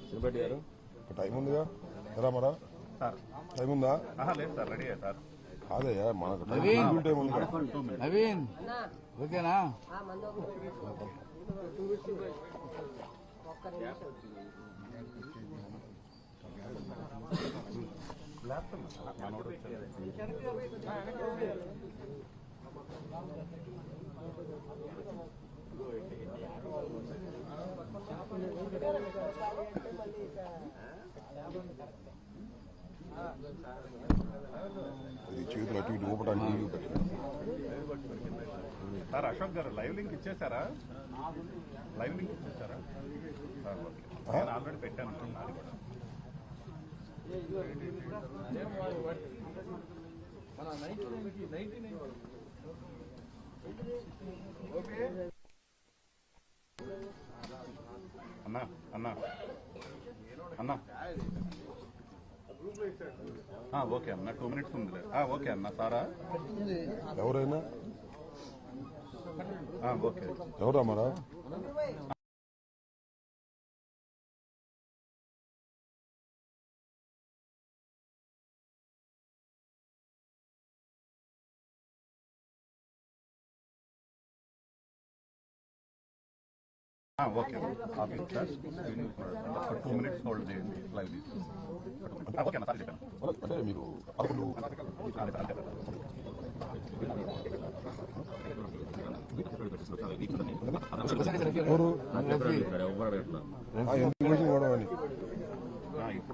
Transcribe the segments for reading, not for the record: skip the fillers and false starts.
సినిపేట గారు టైం ఉందిగా మరా టైం ఉందా? లేదు సార్, రెడీ సార్. అదయ్యా మనకు టైం ఉంది. నవీన్ ఓకేనా? ఇది చేతులు అటు ఇటు ఊపడానికి సార్ అశోక్ గారు లైవ్ లింక్ ఇచ్చేసారా? లైవ్ లింక్ ఇచ్చేసారా? నేను ఆల్రెడీ పెట్టాను అది కూడా. అన్నా అన్నా అన్నా ఓకే అన్న, 2 minutes ఉంది. ఓకే అన్న. సారా ఎవరైనా ఓకే. ఎవరా మరా? ఓకే. 2 minutes హోల్డ్ చేయండి లైవ్. ఓకే అన్న, సార్ చెప్పాను. అంటే మీరు ఇప్పుడు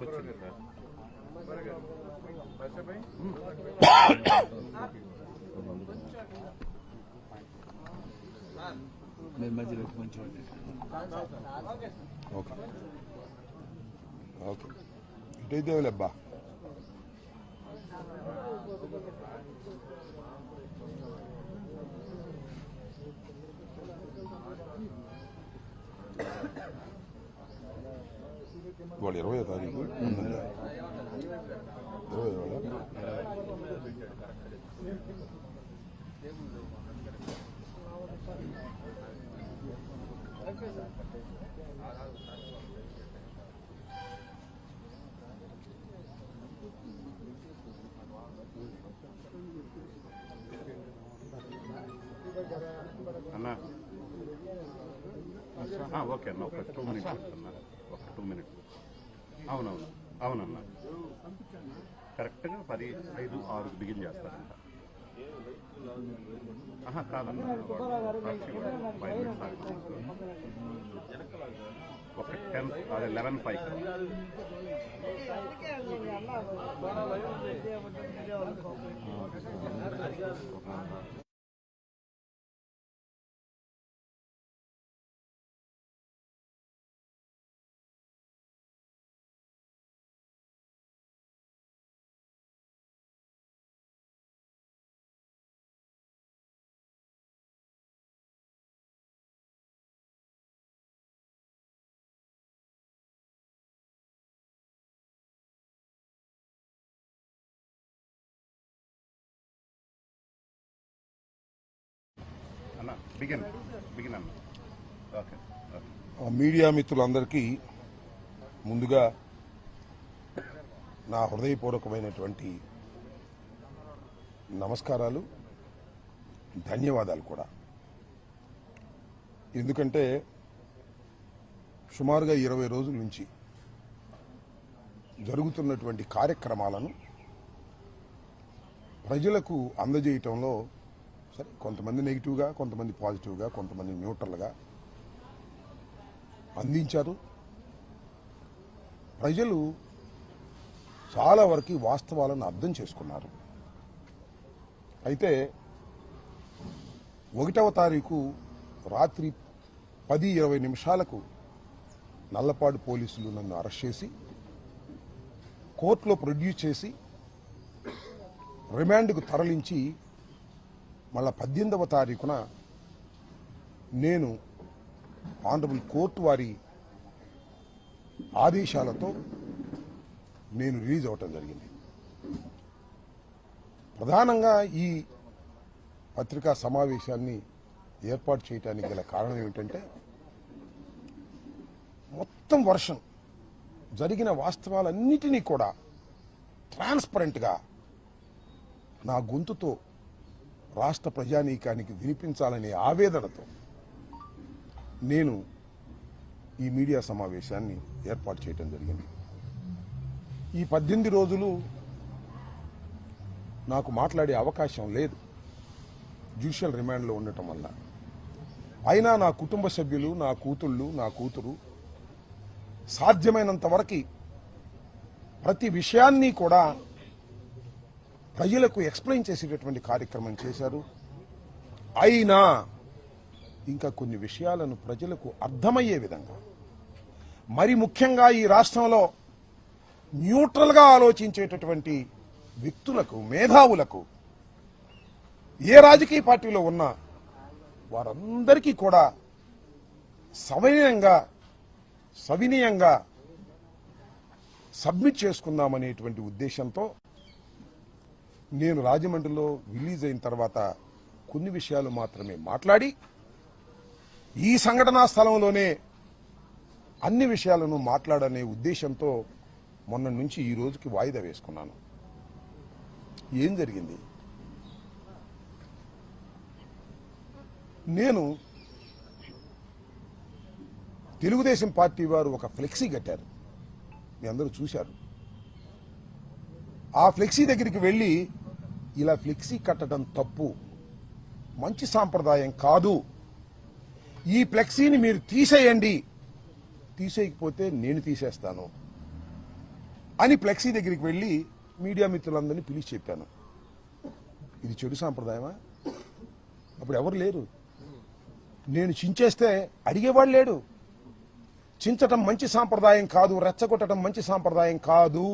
వచ్చింది సార్. మధ్యలో మంచి ఓకే ఓకే ఇటైతే లేబ్బా. ఇవాళ 20వ తారీఖు 20 అన్నా ఓకే అన్న, ఒక 2 minutes అన్న, ఒక 2 minutes. అవునవును అవునన్నా, కరెక్ట్గా 10:05, 6 బిగిన్ చేస్తారంట. కాదన్నా, 5 minutes ఒక 10 అదే 11:05. మీడియా మిత్రులందరికీ ముందుగా నా హృదయపూర్వకమైనటువంటి నమస్కారాలు, ధన్యవాదాలు కూడా. ఎందుకంటే సుమారుగా 20 రోజుల నుంచి జరుగుతున్నటువంటి కార్యక్రమాలను ప్రజలకు అందజేయటంలో సరే కొంతమంది నెగిటివ్గా, కొంతమంది పాజిటివ్గా, కొంతమంది న్యూట్రల్గా అందించారు. ప్రజలు చాలా వరకు వాస్తవాలను అర్థం చేసుకున్నారు. అయితే 1వ తారీఖు రాత్రి 10:20 నిమిషాలకు నల్లపాడు పోలీసులు నన్ను అరెస్ట్ చేసి కోర్టులో ప్రొడ్యూస్ చేసి రిమాండ్కు తరలించి మళ్ళా 18వ తారీఖున నేను ఆనరబుల్ కోర్టు వారి ఆదేశాలతో నేను రిలీజ్ అవ్వటం జరిగింది. ప్రధానంగా ఈ పత్రికా సమావేశాన్ని ఏర్పాటు చేయడానికి గల కారణం ఏమిటంటే మొత్తం వర్షన్ జరిగిన వాస్తవాలన్నిటినీ కూడా ట్రాన్స్పరెంట్గా నా గొంతుతో రాష్ట్ర ప్రజానీకానికి వినిపించాలనే ఆవేదనతో నేను ఈ మీడియా సమావేశాన్ని ఏర్పాటు చేయడం జరిగింది. ఈ 18 రోజులు నాకు మాట్లాడే అవకాశం లేదు జ్యుడిషియల్ రిమాండ్లో ఉండటం వల్ల. అయినా నా కుటుంబ సభ్యులు, నా కూతుళ్ళు, నా కూతురు సాధ్యమైనంత వరకు ప్రతి విషయాన్ని కూడా ప్రజలకు ఎక్స్ప్లెయిన్ చేసేటటువంటి కార్యక్రమం చేశారు. అయినా ఇంకా కొన్ని విషయాలను ప్రజలకు అర్థమయ్యే విధంగా, మరి ముఖ్యంగా ఈ రాష్ట్రంలో న్యూట్రల్గా ఆలోచించేటటువంటి వ్యక్తులకు, మేధావులకు, ఏ రాజకీయ పార్టీలో ఉన్నా వారందరికీ కూడా సవినయంగా సబ్మిట్ చేసుకుందామనేటువంటి ఉద్దేశంతో నేను రాజమండ్రిలో రిలీజ్ అయిన తర్వాత కొన్ని విషయాలు మాత్రమే మాట్లాడి ఈ సంఘటనా స్థలంలోనే అన్ని విషయాలను మాట్లాడనే ఉద్దేశంతో మొన్న నుంచి ఈ రోజుకి వాయిదా వేసుకున్నాను. ఏం జరిగింది? నేను తెలుగుదేశం పార్టీ వారు ఒక ఫ్లెక్సీ కట్టారు, మీ అందరూ చూశారు. ఆ ఫ్లెక్సీ దగ్గరికి వెళ్ళి ఇలా ఫ్లెక్సీ కట్టడం తప్పు, మంచి సాంప్రదాయం కాదు, ఈ ఫ్లెక్సీని మీరు తీసేయండి, తీసేయకపోతే నేను తీసేస్తాను అని ఫ్లెక్సీ దగ్గరికి వెళ్ళి మీడియా మిత్రులందరినీ పిలిచి చెప్పాను. ఇది చెడు సాంప్రదాయమా? అప్పుడు ఎవరు లేరు. నేను చించేస్తే అడిగేవాడు లేడు. చించటం మంచి సాంప్రదాయం కాదు, రెచ్చగొట్టడం మంచి సాంప్రదాయం కాదు,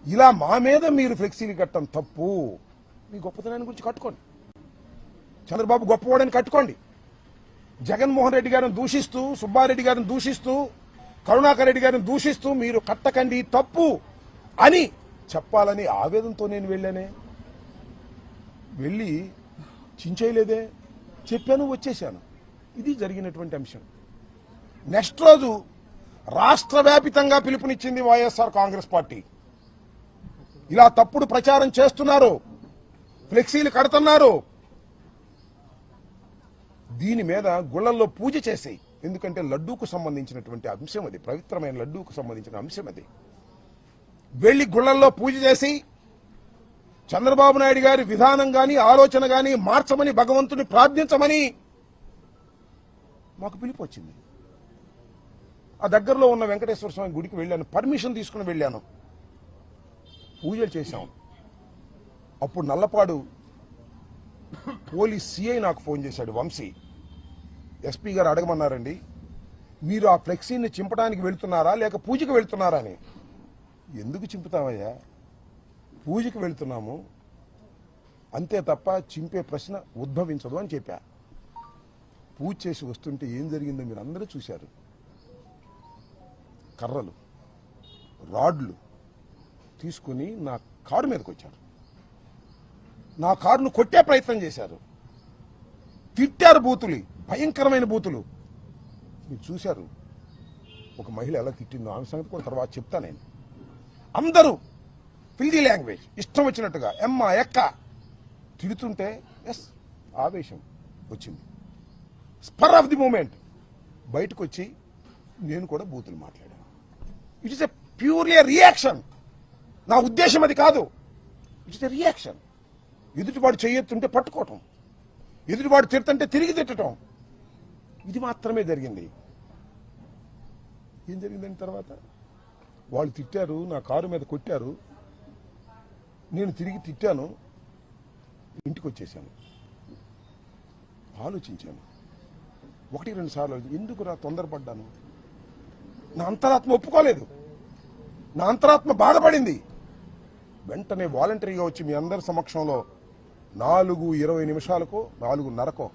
ఇలా మా మీద మీరు ఫ్లెక్సీలు కట్టడం తప్పు, మీ గొప్పతనాన్ని గురించి కట్టుకోండి, చంద్రబాబు గొప్పవాడని కట్టుకోండి, జగన్మోహన్ రెడ్డి గారిని దూషిస్తూ, సుబ్బారెడ్డి గారిని దూషిస్తూ, కరుణాకర్ రెడ్డి గారిని దూషిస్తూ మీరు కట్టకండి తప్పు అని చెప్పాలని ఆవేదనతో నేను వెళ్ళానే. వెళ్ళి చించేయలేదే, చెప్పాను, వచ్చేశాను. ఇది జరిగినటువంటి అంశం. నెక్స్ట్ రోజు రాష్ట్ర వ్యాపితంగా పిలుపునిచ్చింది వైఎస్ఆర్ కాంగ్రెస్ పార్టీ. ఇలా తప్పుడు ప్రచారం చేస్తున్నారు, ఫ్లెక్సీలు కడుతున్నారు, దీని మీద గుళ్ళల్లో పూజ చేసేయి. ఎందుకంటే లడ్డూకు సంబంధించినటువంటి అంశం అది, పవిత్రమైన లడ్డూకు సంబంధించిన అంశం అది. వెళ్లి గుళ్ళల్లో పూజ చేసి చంద్రబాబు నాయుడు గారి విధానం గాని, ఆలోచన గాని మార్చమని భగవంతుని ప్రార్థించమని మాకు పిలుపు వచ్చింది. ఆ దగ్గరలో ఉన్న వెంకటేశ్వర స్వామి గుడికి వెళ్ళాను, పర్మిషన్ తీసుకుని వెళ్ళాను, పూజలు చేశాం. అప్పుడు నల్లపాడు పోలీస్ సిఐ నాకు ఫోన్ చేశాడు, వంశీ, ఎస్పీ గారు అడగమన్నారండి, మీరు ఆ ఫ్లెక్సీని చింపడానికి వెళ్తున్నారా లేక పూజకి వెళ్తున్నారా అని. ఎందుకు చింపుతామయ్యా, పూజకి వెళ్తున్నాము అంతే తప్ప చింపే ప్రశ్న ఉద్భవించదు అని చెప్పా. పూజ చేసి వస్తుంటే ఏం జరిగిందో మీరు అందరూ చూశారు. కర్రలు, రాడ్లు తీసుకుని నా కారు మీదకి వచ్చారు, నా కారును కొట్టే ప్రయత్నం చేశారు, తిట్టారు, బూతులు, భయంకరమైన బూతులు మీరు చూశారు. ఒక మహిళ ఎలా తిట్టిందో ఆమె సంగతి కూడా తర్వాత చెప్తా నేను. అందరూ ఫిల్దీ లాంగ్వేజ్ ఇష్టం వచ్చినట్టుగా ఎమ్మ ఎక్క తిడుతుంటే ఎస్ ఆవేశం వచ్చింది. స్పర్ ఆఫ్ ది మూమెంట్ బయటకు వచ్చి నేను కూడా బూతులు మాట్లాడాను. It is a purely reaction. నా ఉద్దేశం అది కాదు, ఇట్ ఈస్ ఎ రియాక్షన్. ఎదుటివాడు చేయొత్తుంటే పట్టుకోవటం, ఎదుటివాడు తిడుతుంటే తిరిగి తిట్టడం, ఇది మాత్రమే జరిగింది. ఏం జరిగిందని తర్వాత వాళ్ళు తిట్టారు, నా కారు మీద కొట్టారు, నేను తిరిగి తిట్టాను, ఇంటికి వచ్చేసాను. ఆలోచించాను 1-2 సార్లు, ఎందుకురా తొందరపడ్డాను. నా అంతరాత్మ ఒప్పుకోలేదు, నా అంతరాత్మ బాధపడింది. వెంటనే వాలంటరీగా వచ్చి మీ అందరి సమక్షంలో 4:20 నిమిషాలకో 4:30కో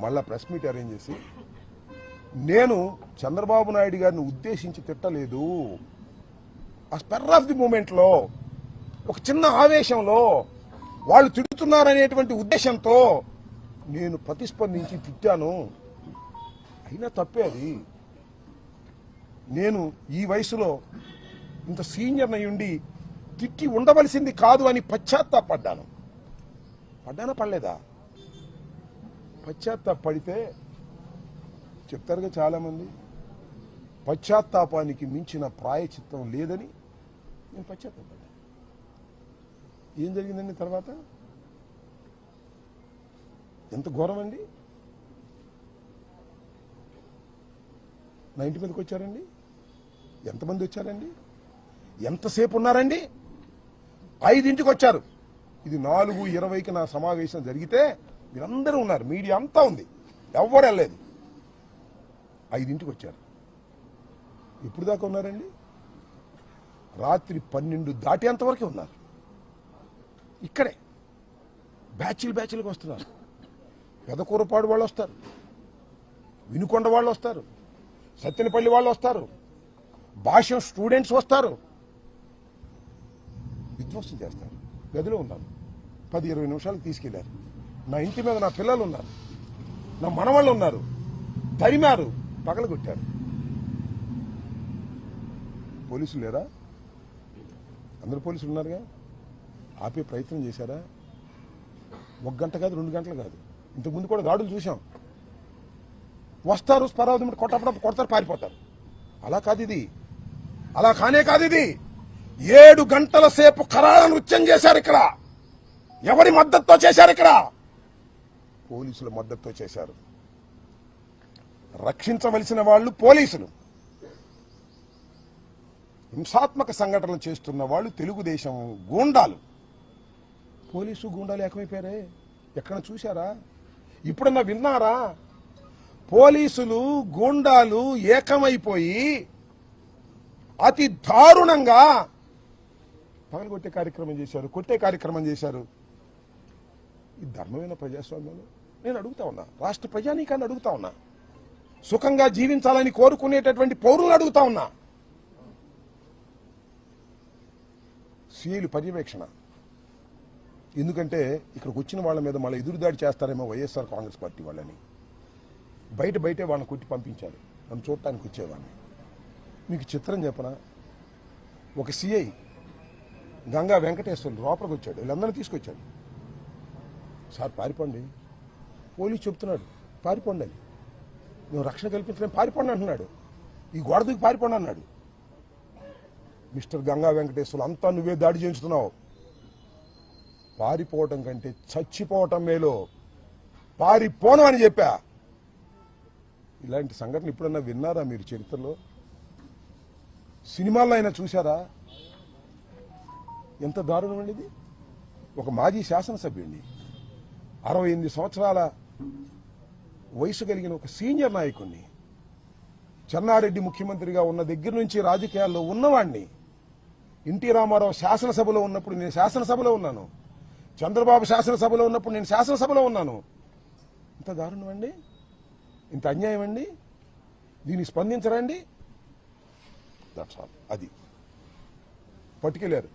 మళ్ళా ప్రెస్ మీట్ అరేంజ్ చేసి, నేను చంద్రబాబు నాయుడు గారిని ఉద్దేశించి తిట్టలేదు, ఆ స్పెర్ ఆఫ్ ది మూమెంట్లో ఒక చిన్న ఆవేశంలో వాళ్ళు తిడుతున్నారనేటువంటి ఉద్దేశంతో నేను ప్రతిస్పందించి తిట్టాను. అయినా తప్పే అది, నేను ఈ వయసులో ఇంత సీనియర్ అయ్యుండి తిట్టి ఉండవలసింది కాదు అని పశ్చాత్తాపడ్డాను. పడ్డానా పడలేదా? పశ్చాత్తాపడితే చెప్తారుగా చాలామంది, పశ్చాత్తాపానికి మించిన ప్రాయచిత్తం లేదని నేను పశ్చాత్తాపడ్డా. ఏం జరిగిందండి తర్వాత? ఎంత ఘోరం అండి. నా ఇంటి మీదకి వచ్చారండి. ఎంతమంది వచ్చారండి? ఎంతసేపు ఉన్నారండి? 5ంటికి వచ్చారు. ఇది 4:20కి నా సమావేశం జరిగితే మీరందరూ ఉన్నారు, మీడియా అంతా ఉంది, ఎవ్వరు వెళ్ళలేదు. 5ంటికి వచ్చారు. ఎప్పుడు దాకా ఉన్నారండి? రాత్రి 12 దాటేంతవరకే ఉన్నారు. ఇక్కడే బ్యాచ్లుగా వస్తున్నారు. పెదకూరపాడు వాళ్ళు వస్తారు, వినుకొండ వాళ్ళు వస్తారు, సత్తెనపల్లి వాళ్ళు వస్తారు, భాష్యం స్టూడెంట్స్ వస్తారు, విధ్వంసం చేస్తారు. గదిలో ఉన్నాను. 10-20 నిమిషాలకు తీసుకెళ్లారు. నా ఇంటి మీద నా పిల్లలు ఉన్నారు, నా మనవాళ్ళు ఉన్నారు. తరిమారు, పగలగొట్టారు. పోలీసులు లేరా? అందరు పోలీసులు ఉన్నారుగా. ఆపే ప్రయత్నం చేశారా? 1 గంట కాదు, 2 గంటలు కాదు. ఇంతకుముందు కూడా దాడులు చూశాం. వస్తారు, స్పరావతి కొట్టప్పుడు కొడతారు, పారిపోతారు. అలా కాదు ఇది. అలా కానే కాదు ఇది. 7 గంటల సేపు కరాళ నృత్యం చేశారు ఇక్కడ. ఎవరి మద్దతుతో చేశారు? ఇక్కడ పోలీసుల మద్దతుతో చేశారు. రక్షించవలసిన వాళ్ళు పోలీసులు. హింసాత్మక సంఘటనలు చేస్తున్న వాళ్ళు తెలుగుదేశం గూండాలు. పోలీసు గూండాలు ఏకమైపోయారే. ఎక్కడ చూశారా? ఇప్పుడన్నా విన్నారా? పోలీసులు గూండాలు ఏకమైపోయి అతి దారుణంగా పగలగొట్టే కార్యక్రమం చేశారు, కొట్టే కార్యక్రమం చేశారు. ఈ ధర్మమైన ప్రజాస్వామ్యంలో నేను అడుగుతా ఉన్నా, రాష్ట్ర ప్రజానీకాన్ని అడుగుతా ఉన్నా, సుఖంగా జీవించాలని కోరుకునేటటువంటి పౌరులను అడుగుతా ఉన్నా. సీఐలు పర్యవేక్షణ. ఎందుకంటే ఇక్కడికి వచ్చిన వాళ్ళ మీద మళ్ళీ ఎదురుదాడి చేస్తారేమో వైఎస్ఆర్ కాంగ్రెస్ పార్టీ వాళ్ళని. బయటే వాళ్ళని కొట్టి పంపించారు. నన్ను చూడటానికి వచ్చేవాడిని. మీకు చిత్రం చెప్పనా? ఒక సిఐ గంగా వెంకటేశ్వర్లు లోపలికి వచ్చాడు, వీళ్ళందరినీ తీసుకొచ్చాడు. సార్ పారిపోండి, పోలీసు చెప్తున్నాడు పారిపోండి అని. నువ్వు రక్షణ కల్పించలేం, పారిపోండి అంటున్నాడు. ఈ గోడ దూకి పారిపోండి అన్నాడు. మిస్టర్ గంగా వెంకటేశ్వర్లు, అంతా నువ్వే దాడి చేయించుతున్నావు. పారిపోవటం కంటే చచ్చిపోవటం మేలో, పారిపోను అని చెప్పా. ఇలాంటి సంఘటన ఎప్పుడన్నా విన్నారా మీరు చరిత్రలో? సినిమాల్లో అయినా చూశారా? ఎంత దారుణం అండి ఇది. ఒక మాజీ శాసనసభ్యుడిని, 68 సంవత్సరాల వయసు కలిగిన ఒక సీనియర్ నాయకుడిని, చెన్నారెడ్డి ముఖ్యమంత్రిగా ఉన్న దగ్గర నుంచి రాజకీయాల్లో ఉన్నవాడిని, ఎన్టీ రామారావు శాసనసభలో ఉన్నప్పుడు నేను శాసనసభలో ఉన్నాను, చంద్రబాబు శాసనసభలో ఉన్నప్పుడు నేను శాసనసభలో ఉన్నాను. ఇంత దారుణం అండి, ఇంత అన్యాయం అండి. దీన్ని స్పందించరండి. That's all. అది పట్టుకెళ్ళారు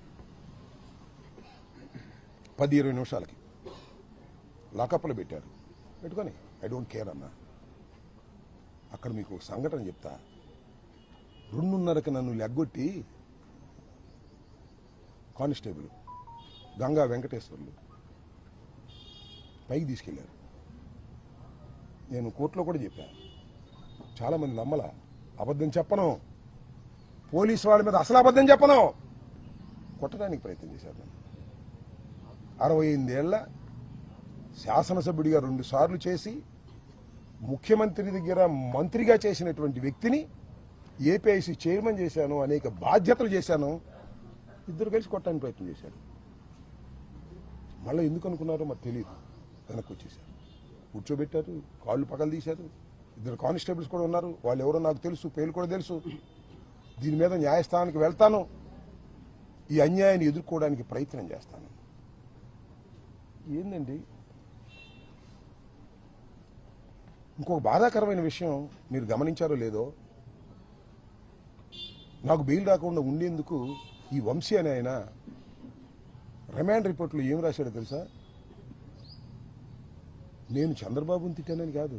10-20 నిమిషాలకి లాకప్లో పెట్టారు. పెట్టుకొని ఐ డోంట్ కేర్ అన్నా. అక్కడ మీకు ఒక సంఘటన చెప్తా. 2:30కి నన్ను లెగ్గొట్టి కానిస్టేబుల్ గంగా వెంకటేశ్వర్లు పైకి తీసుకెళ్లారు. నేను కోర్టులో కూడా చెప్పాను. చాలామంది నమ్మల. అబద్ధం చెప్పను, పోలీసు వాళ్ళ మీద అసలు అబద్ధం చెప్పను. కొట్టడానికి ప్రయత్నం చేశారు. నన్ను 68 ఏళ్ల శాసనసభ్యుడిగా 2 సార్లు చేసి ముఖ్యమంత్రి దగ్గర మంత్రిగా చేసినటువంటి వ్యక్తిని ఏపీఐసీ చైర్మన్ చేశాను, అనేక బాధ్యతలు చేశాను. ఇద్దరు కలిసి కొట్టడానికి ప్రయత్నం చేశారు. మళ్ళీ ఎందుకు అనుకున్నారో మాకు తెలియదు. వెనక్కి వచ్చేసారు, కూర్చోబెట్టారు, కాళ్ళు పగలు తీశారు. 2 కానిస్టేబుల్స్ కూడా ఉన్నారు. వాళ్ళు ఎవరో నాకు తెలుసు, పేర్లు కూడా తెలుసు. దీని మీద న్యాయస్థానానికి వెళ్తాను, ఈ అన్యాయాన్ని ఎదుర్కోవడానికి ప్రయత్నం చేస్తాను. ఏందండి? ఇంకొక బాధాకరమైన విషయం మీరు గమనించారో లేదో, నాకు బెయిల్ రాకుండా ఉండేందుకు ఈ వంశీ అనే ఆయన రిమాండ్ రిపోర్ట్లో ఏం రాశాడో తెలుసా? నేను చంద్రబాబుని తిట్టానని కాదు,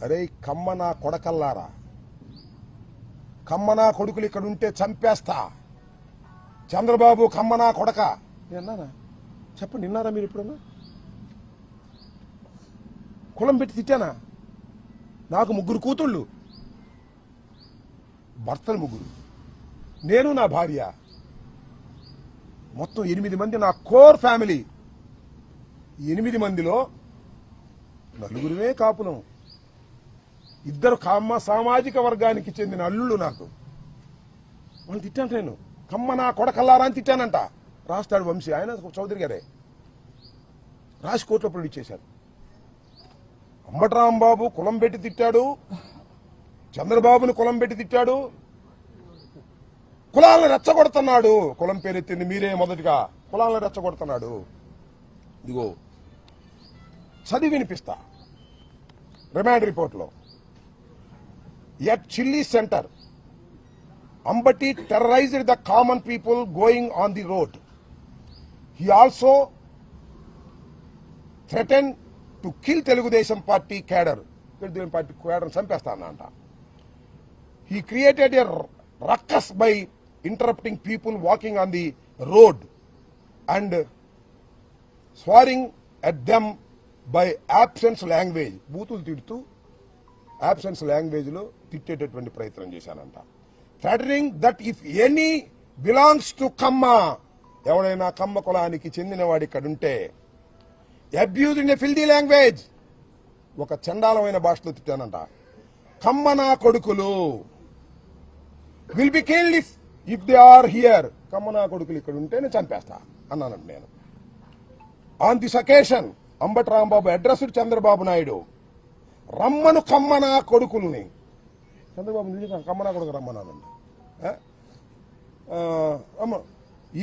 అరే కమ్మ నా కొడకల్లారా, కమ్మనా కొడుకులు ఇక్కడ ఉంటే చంపేస్తా, చంద్రబాబు కమ్మనా కొడక అన్నానా? చెప్పండి, విన్నారా మీరు ఎప్పుడన్నా? కులం పెట్టి తిట్టానా? నాకు 3 కూతుళ్ళు, భర్తలు 3, నేను నా భార్య, మొత్తం 8 మంది నా కోర్ ఫ్యామిలీ. 8 మందిలో 4 కాపులం, 2 కమ్మ సామాజిక వర్గానికి చెందిన అల్లుళ్ళు. నాకు వాళ్ళు తిట్టాను, నేను కమ్మ నా కొడకల్లారా అని తిట్టానంట. రాస్తాడు వంశీ, ఆయన చౌదరి గారే రాసి కోర్టులో ప్రొడ్యూస్ చేశారు. అంబటరాంబాబు కులం పెట్టి తిట్టాడు, చంద్రబాబుని కులం పెట్టి తిట్టాడు, కులాలను రెచ్చగొడుతున్నాడు. కులం పేరెత్తింది మీరే మొదటిగా, కులాలను రెచ్చగొడుతున్నాడు. ఇదిగో చదివి వినిపిస్తా. రిమాండ్ రిపోర్ట్లో at chilli centre, Ambati terrorized the common people going on the road. He also threaten to kill Telugu Desam party cadre. Telugu Desam party cadre చంపేస్తానంట. He created a ruckus by interrupting people walking on the road and swearing at them by abusive language. బూతులు తిడుతూ abusive language లో తిట్టేటటువంటి ప్రయత్నం చేశానంట. Threatening that if any belongs to Kamma, ఎవడైనా కమ్మ కులానికి చెందినవాడు ఇక్కడ ఉంటే, abuse in a filthy language, ఒక చండాలమైన భాషలో తిట్టానంట. కమ్మ నా కొడుకులు will be killed if they are here. Kamma నా కొడుకులు ఇక్కడ ఉంటే నేను చంపేస్తా అన్నానంట నేను. On this occasion Ambati Rambabu addressed Chandrababu Naidu, రమ్మను కమ్మనా కొడుకుల్ని. చంద్రబాబు నిజంగా కమ్మనా కొడుకు రమ్మన్నానండి.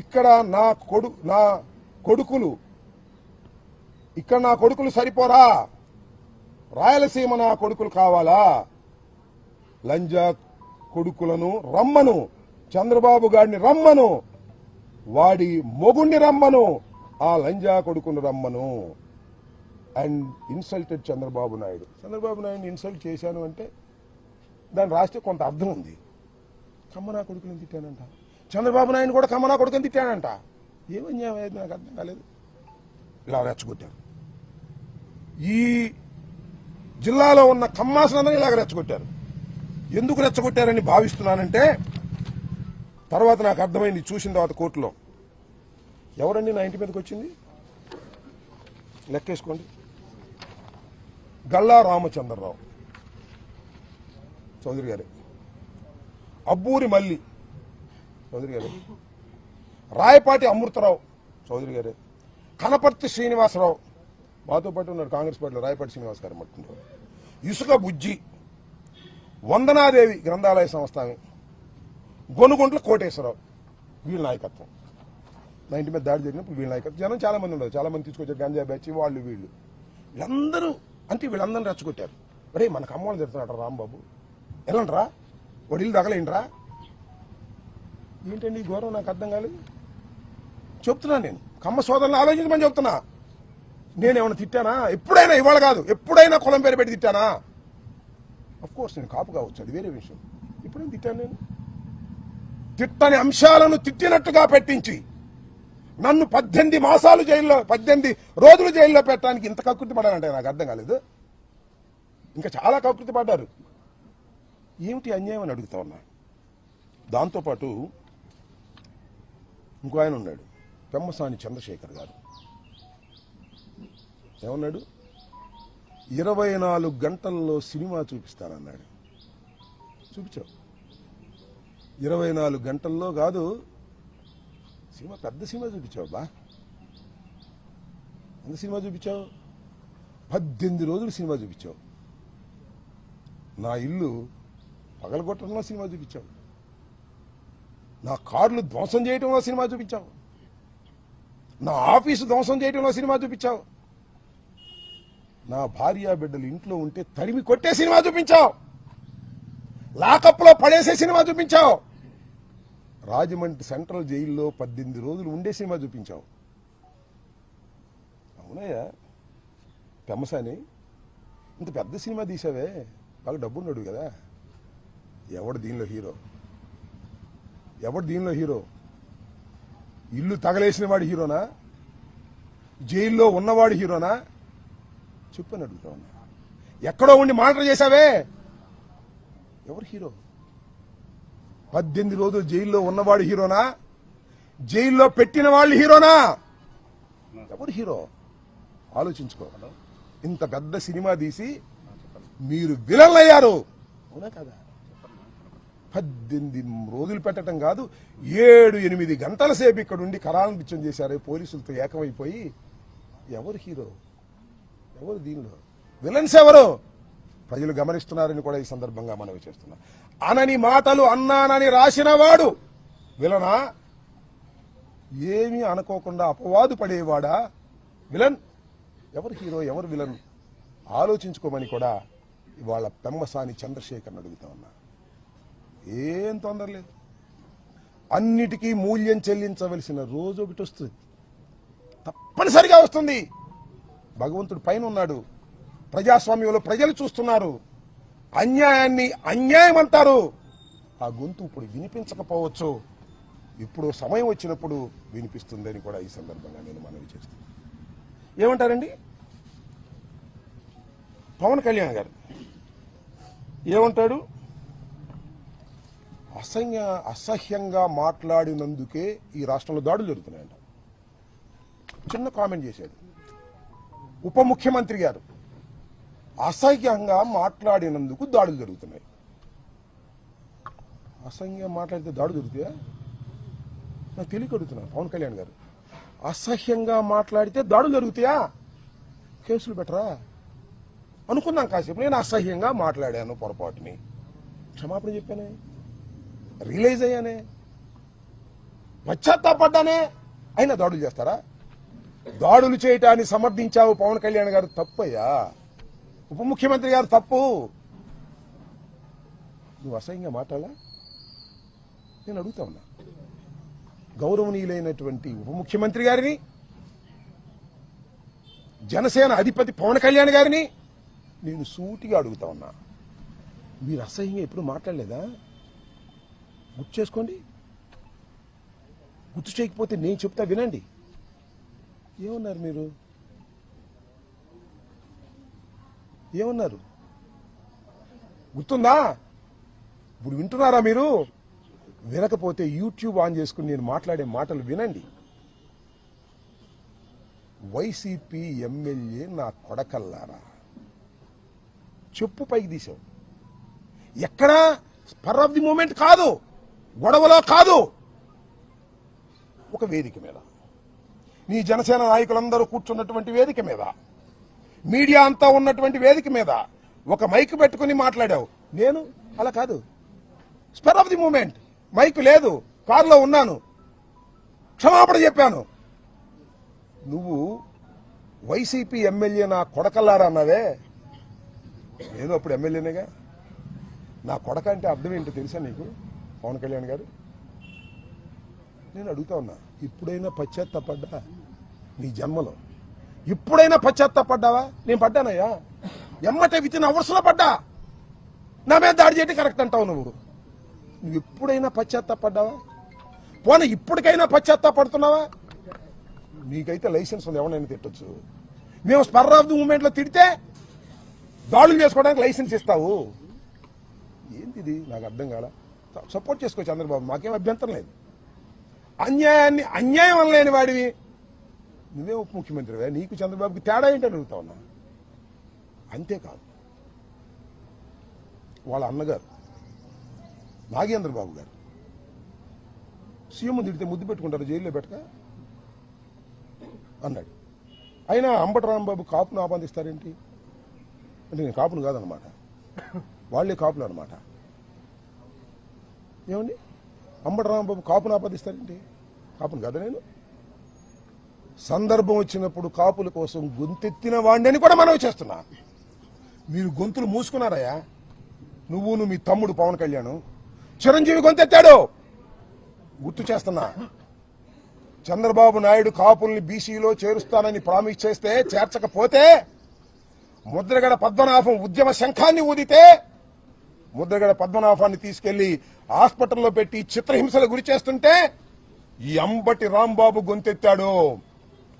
ఇక్కడ నా కొడుకులు ఇక్కడ నా కొడుకులు సరిపోరా, రాయలసీమ నా కొడుకులు కావాలా? లంజా కొడుకులను రమ్మను, చంద్రబాబు గారిని రమ్మను, వాడి మొగుణ్ణి రమ్మను, ఆ లంజా కొడుకును రమ్మను. And insulted Chandrababu Naidu. చంద్రబాబు నాయుడిని ఇన్సల్ట్ చేశాను అంటే దాన్ని రాస్తే కొంత అర్థం ఉంది. కమ్మనా కొడుకుని తిట్టానంట, చంద్రబాబు నాయుడు కూడా కమ్మనా కొడుకుని తిట్టానంట. ఏమన్యాయం అయ్యేది నాకు అర్థం కాలేదు. ఇలా రెచ్చగొట్టారు. ఈ జిల్లాలో ఉన్న కమ్మాసనందరూ ఇలాగ రెచ్చగొట్టారు. ఎందుకు రెచ్చగొట్టారని భావిస్తున్నానంటే తర్వాత నాకు అర్థమైంది చూసిన తర్వాత కోర్టులో. ఎవరండి నా ఇంటి మీదకి వచ్చింది? లెక్కేసుకోండి. గల్లా రామచంద్రరావు చౌదరి గారే, అబ్బూరి మల్లి చౌదరి గారే, రాయపాటి అమృతరావు చౌదరి గారే, కనపర్తి శ్రీనివాసరావు మాతో పాటు ఉన్నారు కాంగ్రెస్ పార్టీలో, రాయపాటి శ్రీనివాస్ గారు మట్టుకుంటారు, ఇసుక బుజ్జి, వందనాదేవి గ్రంథాలయ సంస్థ, గొనుగుంట్ల కోటేశ్వరరావు. వీళ్ళ నాయకత్వం. నా ఇంటి మీద దాడి జరిగినప్పుడు వీళ్ళ నాయకత్వం. జనం చాలా మంది ఉండదు, చాలా మంది తీసుకొచ్చారు, గంజా బ్యాచ్ వాళ్ళు వీళ్ళు. వీళ్ళందరూ అంటే వీళ్ళందరినీ రెచ్చగొట్టారు. అరే మనకు అమ్మవాళ్ళు తిడుతున్నాడు రాంబాబు, ఎలాంట్రా వాడు ఇల్లు తగలేంట్రా. ఏంటండి ఈ గౌరవం నాకు అర్థం కాలేదు. చెప్తున్నా నేను, కమ్మ సోదరులను ఆలోచించమని చెప్తున్నా. నేనేమైనా తిట్టానా? ఎప్పుడైనా, ఇవాళ కాదు, ఎప్పుడైనా కులం పేరు పెట్టి తిట్టానా? అఫ్కోర్స్ నేను కాపు కావచ్చు, అది వేరే విషయం. ఇప్పుడేం తిట్టాను నేను? తిట్టని అంశాలను తిట్టినట్టుగా పెట్టించి నన్ను 18 మాసాలు జైల్లో, 18 రోజులు జైల్లో పెట్టడానికి ఇంత కకృతి పడాలంటే నాకు అర్థం కాలేదు. ఇంకా చాలా కకృతి పడ్డారు. ఏమిటి అన్యాయం అని అడుగుతా ఉన్నా. దాంతోపాటు ఇంకో ఆయన ఉన్నాడు, పెమ్మసాని చంద్రశేఖర్ గారు. ఏమన్నాడు? 24 గంటల్లో సినిమా చూపిస్తానన్నాడు. చూపించావు. 24 గంటల్లో కాదు, సినిమా పెద్ద సినిమా చూపించావు బా. ఎంత సినిమా చూపించావు? 18 రోజులు సినిమా చూపించావు. నా ఇల్లు పగలగొట్టడంలో సినిమా చూపించావు. నా కార్లు ధ్వంసం చేయడంలో సినిమా చూపించావు. నా ఆఫీసు ధ్వంసం చేయడంలో సినిమా చూపించావు. నా భార్య బిడ్డలు ఇంట్లో ఉంటే తరిమి కొట్టే సినిమా చూపించావు. లాకప్లో పడేసే సినిమా చూపించావు. రాజమండ్రి సెంట్రల్ జైల్లో 18 రోజులు ఉండే సినిమా చూపించావు. అవునయ్యా పెమ్మసాని, ఇంత పెద్ద సినిమా తీసావే, బాగా డబ్బున్నాడు కదా. ఎవడు దీనిలో హీరో? ఎవడు దీనిలో హీరో? ఇల్లు తగలేసిన వాడు హీరోనా? జైల్లో ఉన్నవాడు హీరోనా? చెప్పని అడుగుతా ఉన్నా. ఎక్కడో ఉండి మానిటర్ చేశావే, ఎవరు హీరో? 18 రోజులు జైల్లో ఉన్నవాడు హీరోనా? జైల్లో పెట్టిన వాళ్ళు హీరోనా? ఎవరు హీరో? ఆలోచించుకో. ఇంత పెద్ద సినిమా తీసి మీరు విలన్లు అయ్యారు, అవునా కదా? 18 రోజులు పెట్టడం కాదు, 7-8 గంటల సేపు ఇక్కడ ఉండి కరాలనిత్యం చేశారు పోలీసులతో ఏకమైపోయి. ఎవరు హీరో? ఎవరు దీనిలో విలన్స్? ఎవరు? ప్రజలు గమనిస్తున్నారని కూడా ఈ సందర్భంగా మనవి చేస్తున్నా. అనని మాటలు అన్నానని రాసిన వాడు విలనా? ఏమీ అనుకోకుండా అపవాదు పడేవాడా విలన్? ఎవరు హీరో, ఎవరు విలన్? ఆలోచించుకోమని కూడా ఇవాళ పెమ్మసాని చంద్రశేఖర్ని అడుగుతా ఉన్నా. ఏం తొందర లేదు. అన్నిటికీ మూల్యం చెల్లించవలసిన రోజు ఒకటి వస్తుంది, తప్పనిసరిగా వస్తుంది. భగవంతుడు పైన ఉన్నాడు, ప్రజాస్వామ్యంలో ప్రజలు చూస్తున్నారు. అన్యాయాన్ని అన్యాయం అంటారు. ఆ గొంతు ఇప్పుడు వినిపించకపోవచ్చు, ఇప్పుడు సమయం వచ్చినప్పుడు వినిపిస్తుందని కూడా ఈ సందర్భంగా నేను మనవి చేస్తాను. ఏమంటారండి పవన్ కళ్యాణ్ గారు? ఏమంటాడు? అసహ్యంగా మాట్లాడినందుకే ఈ రాష్ట్రంలో దాడులు జరుగుతున్నాయంట. చిన్న కామెంట్ చేశాడు. ఉప ముఖ్యమంత్రి గారు అసహ్యంగా మాట్లాడినందుకు దాడులు జరుగుతున్నాయి. అసహ్యంగా మాట్లాడితే దాడులు జరుగుతాయా? నాకు తెలియక అడుగుతున్నాను పవన్ కళ్యాణ్ గారు. అసహ్యంగా మాట్లాడితే దాడులు జరుగుతాయా? కేసులు పెట్టరా? అనుకున్నాం కాసేపు. నేను అసహ్యంగా మాట్లాడాను, పొరపాటుని క్షమాపణ చెప్పానే, రియలైజ్ అయ్యానే, పశ్చాత్తాపడ్డానే, అయినా దాడులు చేస్తారా? దాడులు చేయటాన్ని సమర్థించావు పవన్ కళ్యాణ్ గారు, తప్పయ్యా. ఉప ముఖ్యమంత్రి గారు తప్పు. నువ్వు అసహ్యంగా మాట్లాడాలా? నేను అడుగుతా ఉన్నా. గౌరవనీయులైనటువంటి ఉప ముఖ్యమంత్రి గారిని, జనసేన అధిపతి పవన్ కళ్యాణ్ గారిని నేను సూటిగా అడుగుతా ఉన్నా. మీరు అసహ్యంగా ఎప్పుడు మాట్లాడలేదా? గుర్తు చేసుకోండి. గుర్తు చేయకపోతే నేను చెప్తా వినండి. ఏమన్నారు మీరు? ఏమన్నారు గుర్తుందా? ఇప్పుడు వింటున్నారా మీరు? వినకపోతే యూట్యూబ్ ఆన్ చేసుకుని నేను మాట్లాడే మాటలు వినండి. వైసీపీ ఎమ్మెల్యే నా కొడకల్లారా, చెప్పు పైకి తీసావు. ఎక్కడా స్పర్ ఆఫ్ ది మూమెంట్ కాదు, గొడవలో కాదు, ఒక వేదిక మీద, నీ జనసేన నాయకులందరూ కూర్చున్నటువంటి వేదిక మీద, మీడియా అంతా ఉన్నటువంటి వేదిక మీద ఒక మైక్ పెట్టుకుని మాట్లాడావు. నేను అలా కాదు, spur of the moment, mic లేదు, కారులో ఉన్నాను, క్షమాపణ చెప్పాను. నువ్వు వైసీపీ ఎమ్మెల్యే నా కొడకల్లారా అన్నావే, నేను అప్పుడు ఎమ్మెల్యేనేగా. నా కొడక అంటే అర్థం ఏంటో తెలుసా నీకు పవన్ కళ్యాణ్ గారు? నేను అడుగుతా ఉన్నా, ఇప్పుడైనా పశ్చాత్తాపడ్డా నీ జన్మలో? ఇప్పుడైనా పశ్చాత్తాపడ్డావా? నేను పడ్డానయ్యా, ఎమ్మటే వితిన్ అవర్స్ లో పడ్డా. నా మీద దాడి చేయడం కరెక్ట్ అంటావు నువ్వు. నువ్వు ఎప్పుడైనా పశ్చాత్తాపడ్డావా? పోనీ ఇప్పటికైనా పశ్చాత్తాపడుతున్నావా? నీకైతే లైసెన్స్ ఉంది, ఎవరైనా తిట్టొచ్చు. మేము స్పర్ ఆఫ్ ది మూమెంట్ లో తిడితే దాడులు చేసుకోవడానికి లైసెన్స్ ఇస్తావు. ఏంటిది నాకు అర్థం కాల. సపోర్ట్ చేసుకో చంద్రబాబు, మాకేం అభ్యంతరం లేదు. అన్యాయాన్ని అన్యాయం అనలేని వాడివి నువ్వే ఉప ముఖ్యమంత్రివే, నీకు చంద్రబాబుకి తేడా ఏంటని అడుగుతా ఉన్నా. అంతేకాదు, వాళ్ళ అన్నగారు నాగేంద్ర బాబు గారు సీఎం తిడితే ముద్దు పెట్టుకుంటారు, జైల్లో పెట్టక అన్నాడు. అయినా అంబటి రాంబాబు కాపును ఆపాదిస్తారేంటి అంటే, నేను కాపును కాదనమాట, వాళ్లే కాపులు అనమాట. ఏమండి, అంబటి రాంబాబు కాపును ఆపాదిస్తారేంటి? కాపును కదా నేను. సందర్భం వచ్చినప్పుడు కాపుల కోసం గొంతెత్తిన వాడిని కూడా మనవి చేస్తున్నా. మీరు గొంతులు మూసుకున్నారయ్యా. నువ్వును మీ తమ్ముడు పవన్ కళ్యాణ్, చిరంజీవి గొంతెత్తాడు. గుర్తు చేస్తున్నా, చంద్రబాబు నాయుడు కాపుల్ని బీసీలో చేరుస్తానని ప్రామిస్ చేస్తే, చేర్చకపోతే, ముద్రగడ పద్మనాభం ఉద్యమ శంఖాన్ని ఊదితే ముద్రగడ పద్మనాభాన్ని తీసుకెళ్లి హాస్పిటల్లో పెట్టి చిత్రహింసలు గురి చేస్తుంటే ఈ అంబటి రాంబాబు గొంతెత్తాడు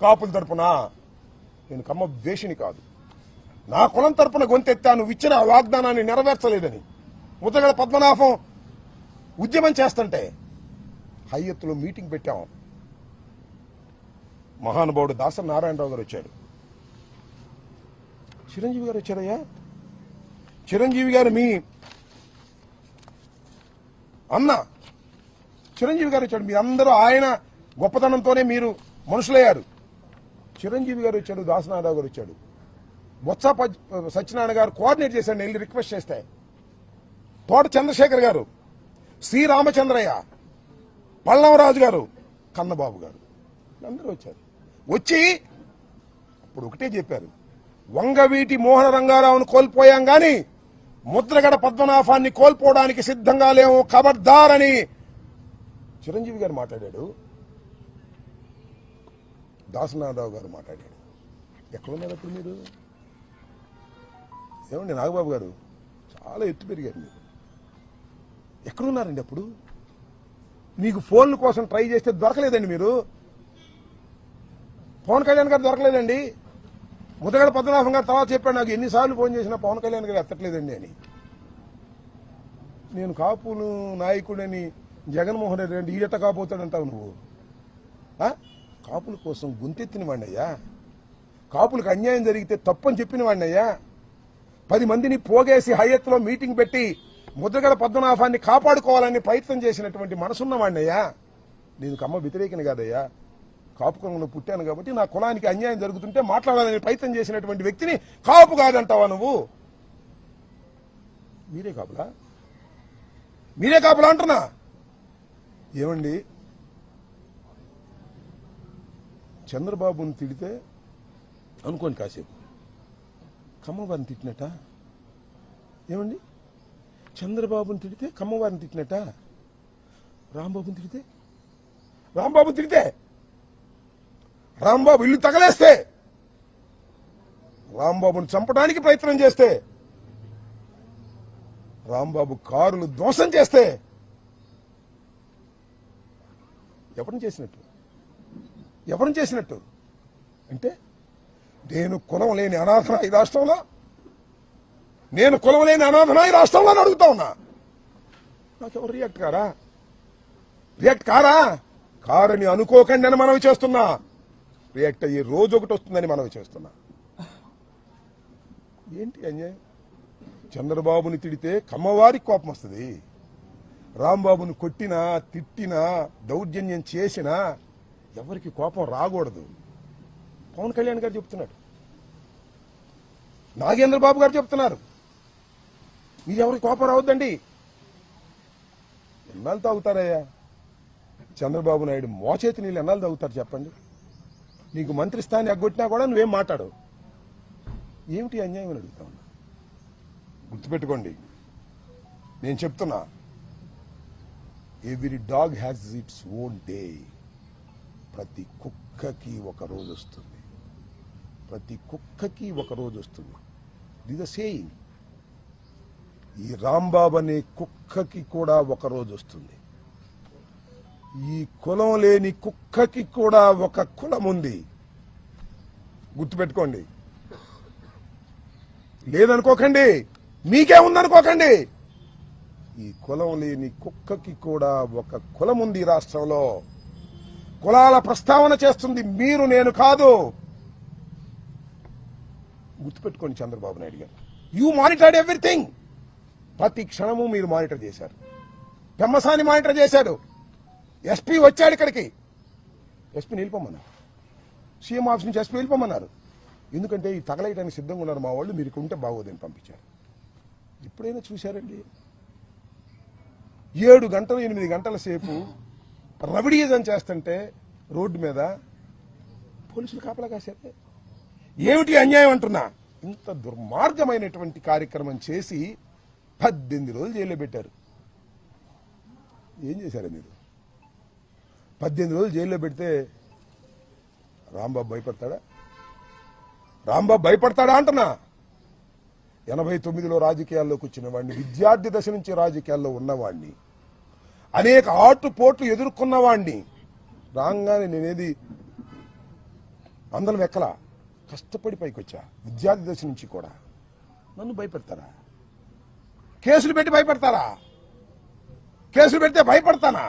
కాపుల తరపున. నేను కమ్మ ద్వేషిని కాదు, నా కులం తరపున గొంతెత్తాను. ఇచ్చిన వాగ్దానాన్ని నెరవేర్చలేదని ముద్రగడ పద్మనాభం ఉద్యమం చేస్తుంటే హైయత్తులో మీటింగ్ పెట్టాం. మహానుభావుడు దాసరి నారాయణరావు గారు వచ్చాడు, చిరంజీవి గారు వచ్చారయ్యా. చిరంజీవి గారు మీ అన్న చిరంజీవి గారు వచ్చాడు. మీ అందరూ ఆయన గొప్పతనంతోనే మీరు మనుషులయ్యారు. చిరంజీవి గారు వచ్చాడు, దాసనారాయణ గారు వచ్చాడు, బొత్స సత్యనారాయణ గారు కోఆర్డినేట్ చేశాడు. వెళ్ళి రిక్వెస్ట్ చేస్తే తోట చంద్రశేఖర్ గారు, సి రామచంద్రయ్య, పల్లవరాజు గారు, కన్నబాబు గారు అందరూ వచ్చారు. వచ్చి ఇప్పుడు ఒకటే చెప్పారు, వంగవీటి మోహన రంగారావును కోల్పోయాం గాని ముద్రగడ పద్మనాభాన్ని కోల్పోవడానికి సిద్ధంగా లేవు, ఖబర్దారని చిరంజీవి గారు మాట్లాడాడు. దాసనారాయణరావు గారు మాట్లాడాడు. ఎక్కడున్నారు అప్పుడు మీరు? ఏమండి నాగబాబు గారు, చాలా ఎత్తు పెరిగారు మీరు. ఎక్కడున్నారండి అప్పుడు? మీకు ఫోన్ల కోసం ట్రై చేస్తే దొరకలేదండి మీరు. పవన్ కళ్యాణ్ గారు దొరకలేదండి. ముద్రగడ పద్మనాభం గారు తర్వాత చెప్పాడు, నాకు ఎన్నిసార్లు ఫోన్ చేసినా పవన్ కళ్యాణ్ గారు ఎత్తట్లేదండి అని. నేను కాపులు నాయకుడని జగన్మోహన్ రెడ్డి అంటే ఈడట కాపోతాడంటావు నువ్వు. కాపుల కోసం గొంతెత్తిన వాడినయ్యా, కాపులకు అన్యాయం జరిగితే తప్పని చెప్పిన వాడినయ్యా. 10 మందిని పోగేసి హయత్తులో మీటింగ్ పెట్టి ముద్రగడ పద్మనాభాన్ని కాపాడుకోవాలని ప్రయత్నం చేసినటువంటి మనసున్న వాడినయ్యా. నేను కమ్మ వ్యతిరేకిని కాదయ్యా, కాపు కులంలో పుట్టాను కాబట్టి నా కులానికి అన్యాయం జరుగుతుంటే మాట్లాడాలని ప్రయత్నం చేసినటువంటి వ్యక్తిని కాపు కాదంటావా నువ్వు? మీరే కాపులా? మీరే కాపులా అంటున్నా. ఏమండి, చంద్రబాబుని తిడితే అనుకోని కాసేపు కమ్మవారిని తిట్టినట్ట. ఏమండి, చంద్రబాబుని తిడితే కమ్మవారిని తిట్టినట్ట. రాంబాబుని తిడితే రాంబాబు ఇల్లు తగలేస్తే, రాంబాబుని చంపడానికి ప్రయత్నం చేస్తే, రాంబాబు కారులు ధ్వంసం చేస్తే ఎవరిని చేసినట్టు అంటే నేను కులం లేని అనాథనా ఈ రాష్ట్రంలో? నేను కులం లేని అనాథనా ఈ రాష్ట్రంలో అని అడుగుతా ఉన్నా. నాకెవరు రియాక్ట్ కారా? కారని అనుకోకండి అని మనవి చేస్తున్నా. రియాక్ట్ అయ్యే రోజు ఒకటి వస్తుందని మనవి చేస్తున్నా. ఏంటి అన్యాయం? చంద్రబాబుని తిడితే కమ్మవారికి కోపం వస్తుంది, రాంబాబుని కొట్టినా తిట్టినా దౌర్జన్యం చేసినా ఎవరికి కోపం రాకూడదు. పవన్ కళ్యాణ్ గారు చెప్తున్నాడు, నాగేంద్ర బాబు గారు చెప్తున్నారు, మీరు ఎవరికి కోపం రావద్దండి. ఎన్నాళ్ళు తాగుతారయ్యా చంద్రబాబు నాయుడు మోచేతి నీళ్ళు? ఎన్నాళ్ళు తాగుతారు చెప్పండి? నీకు మంత్రి స్థానాన్ని ఎగ్గొట్టినా కూడా నువ్వేం మాట్లాడవు. ఏమిటి అన్యాయం అని అడుగుతా ఉన్నా. గుర్తుపెట్టుకోండి, నేను చెప్తున్నా, every dog has its own day. ప్రతి కుక్కకి ఒక రోజు వస్తుంది, దిస్ ద సేయింగ్. ఈ రాంబాబు అనే కుక్కకి కూడా ఒక రోజు వస్తుంది. ఈ కులం లేని కుక్కకి కూడా ఒక కులం ఉంది. గుర్తుపెట్టుకోండి. లేదనుకోకండి, మీకే ఉందనుకోకండి. ఈ కులం లేని కుక్కకి కూడా ఒక కులం ఉంది ఈ రాష్ట్రంలో. కులాల ప్రస్తావన చేస్తుంది మీరు, నేను కాదు. గుర్తుపెట్టుకోండి, చంద్రబాబు నాయుడు గారు, యూ మానిటర్డ్ ఎవ్రీథింగ్. ప్రతి క్షణము మీరు మానిటర్ చేశారు. పెమ్మసాని మానిటర్ చేశాడు. ఎస్పీ వచ్చాడు ఇక్కడికి, ఎస్పీ నిలిపోమన్నారు. సీఎం ఆఫీస్ నుంచి ఎస్పీ వెళ్ళిపోమన్నారు. ఎందుకంటే ఈ తగలేయడానికి సిద్ధంగా ఉన్నారు మా వాళ్ళు, మీరు ఉంటే బాగోదని పంపించారు. ఎప్పుడైనా చూశారండి 7 గంటలు 8 గంటల సేపు రవిడీజం చేస్తుంటే రోడ్డు మీద పోలీసులు కాపలా కాశారు? ఏమిటి అన్యాయం అంటున్నా. ఇంత దుర్మార్గమైనటువంటి కార్యక్రమం చేసి 18 రోజులు జైల్లో పెట్టారు. ఏం చేశారు మీరు? 18 రోజులు జైల్లో పెడితే రాంబాబు భయపడతాడా? అంటున్నా. 89లో రాజకీయాల్లోకి వచ్చిన వాడిని, విద్యార్థి దశ నుంచి రాజకీయాల్లో ఉన్నవాడిని, అనేక ఆటుపోట్లు ఎదుర్కొన్నవాడిని. రాగానే నేనేది అందరం ఎక్కలా, కష్టపడి పైకి వచ్చా. విద్యార్థి దశ నుంచి కూడా నన్ను భయపెడతారా? కేసులు పెట్టి భయపెడతారా? కేసులు పెడితే భయపడతానా?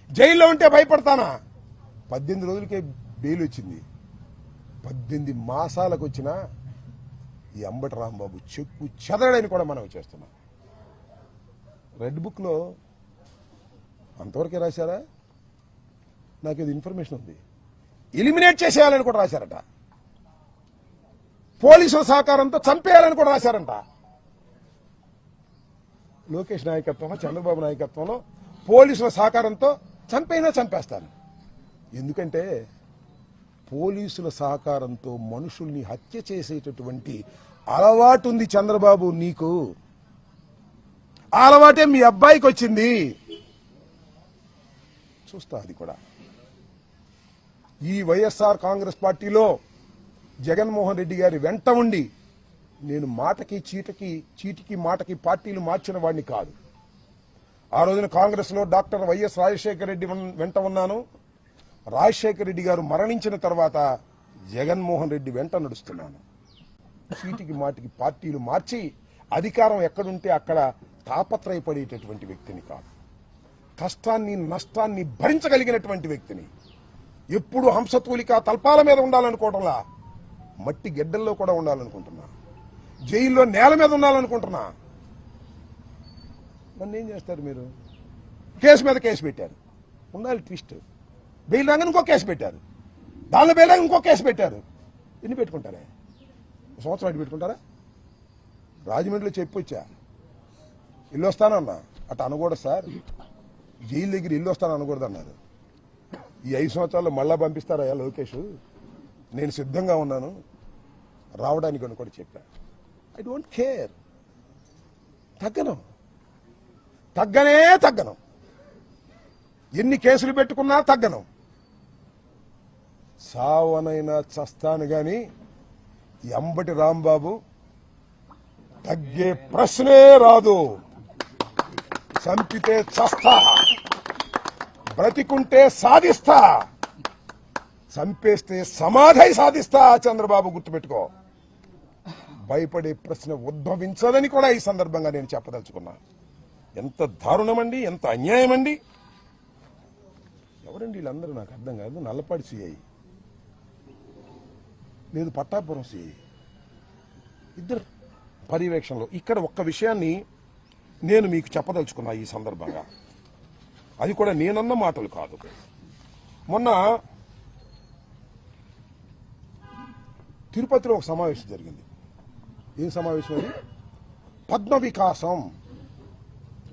జైల్లో ఉంటే భయపడతానా? 18 రోజులకే బెయిల్ వచ్చింది. 18 మాసాలకు వచ్చిన ఈ అంబటి రాంబాబు చెక్కు చెదరడని కూడా మనం చేస్తున్నాం. రెడ్ బుక్లో అంతవరకే రాశారా? నాకు ఇది ఇన్ఫర్మేషన్ ఉంది. ఎలిమినేట్ చేసేయాలని కూడా రాశారట. పోలీసుల సహకారంతో చంపేయాలని కూడా రాశారంట. లోకేష్ నాయకత్వంలో, చంద్రబాబు నాయకత్వంలో పోలీసుల సహకారంతో చంపైనా చంపేస్తాను. ఎందుకంటే పోలీసుల సహకారంతో మనుషుల్ని హత్య చేసేటటువంటి అలవాటు ఉంది చంద్రబాబు నీకు. ఆ అలవాటే మీ అబ్బాయికి వచ్చింది. చూస్తా అది కూడా. ఈ వైఎస్ఆర్ కాంగ్రెస్ పార్టీలో జగన్మోహన్ రెడ్డి గారి వెంట ఉండి నేను మాటకి చీటికి మాటకి పార్టీలు మార్చిన వాడిని కాదు. ఆ రోజున కాంగ్రెస్ లో డాక్టర్ వైఎస్ రాజశేఖర రెడ్డి వెంట ఉన్నాను. రాజశేఖర రెడ్డి గారు మరణించిన తర్వాత జగన్మోహన్ రెడ్డి వెంట నడుస్తున్నాను. చీటికి మాటికి పార్టీలు మార్చి అధికారం ఎక్కడుంటే అక్కడ తాపత్రయపడేటటువంటి వ్యక్తిని కాదు. కష్టాన్ని నష్టాన్ని భరించగలిగినటువంటి వ్యక్తిని. ఎప్పుడు హంసతూలిక తల్పాల మీద ఉండాలనుకోవటంలా మట్టి గెడ్డల్లో కూడా ఉండాలనుకుంటున్నా. జైల్లో నేల మీద ఉండాలనుకుంటున్నా. నన్ను ఏం చేస్తారు మీరు? కేసు మీద కేసు పెట్టారు, ఉండాలి ట్విస్ట్. బెయిల్ రాగానే ఇంకో కేసు పెట్టారు, దానిలో బెయిల్ రాగా ఇంకో కేసు పెట్టారు. ఎన్ని పెట్టుకుంటారే? సంవత్సరం అటు పెట్టుకుంటారా? రాజమండ్రిలో చెప్పొచ్చా ఇల్లు వస్తానన్నా, అటు అనకూడదు సార్, జైలు దగ్గర ఇల్లు వస్తాను అనకూడదు అన్నారు. ఈ 5 సంవత్సరాల్లో మళ్ళా పంపిస్తారా లోకేష్? నేను సిద్ధంగా ఉన్నాను రావడానికి అని కూడా చెప్పా. I don't care. తగ్గను. ఎన్ని కేసులు పెట్టుకున్నా తగ్గను. సావనైనా చస్తాను గాని అంబటి రాంబాబు తగ్గే ప్రశ్నే రాదు. చంపితే చస్తా, బ్రతికుంటే సాధిస్తా, చంపేస్తే సమాధి సాధిస్తా. చంద్రబాబు గుర్తుపెట్టుకో. భయపడే ప్రశ్న ఉద్భవించదని కూడా ఈ సందర్భంగా నేను చెప్పదలుచుకున్నా. ఎంత దారుణమండి, ఎంత అన్యాయమండి. ఎవరండి వీళ్ళందరూ? నాకు అర్థం కాదు. నల్లపాడి సిఐ లేదు, పట్టాపురం సిఐ, ఇద్దరు పర్యవేక్షణలో. ఇక్కడ ఒక్క విషయాన్ని నేను మీకు చెప్పదలుచుకున్నా ఈ సందర్భంగా. అది కూడా నేనన్న మాటలు కాదు. మొన్న తిరుపతిలో ఒక సమావేశం జరిగింది. ఏం సమావేశం అది? పద్మ వికాసం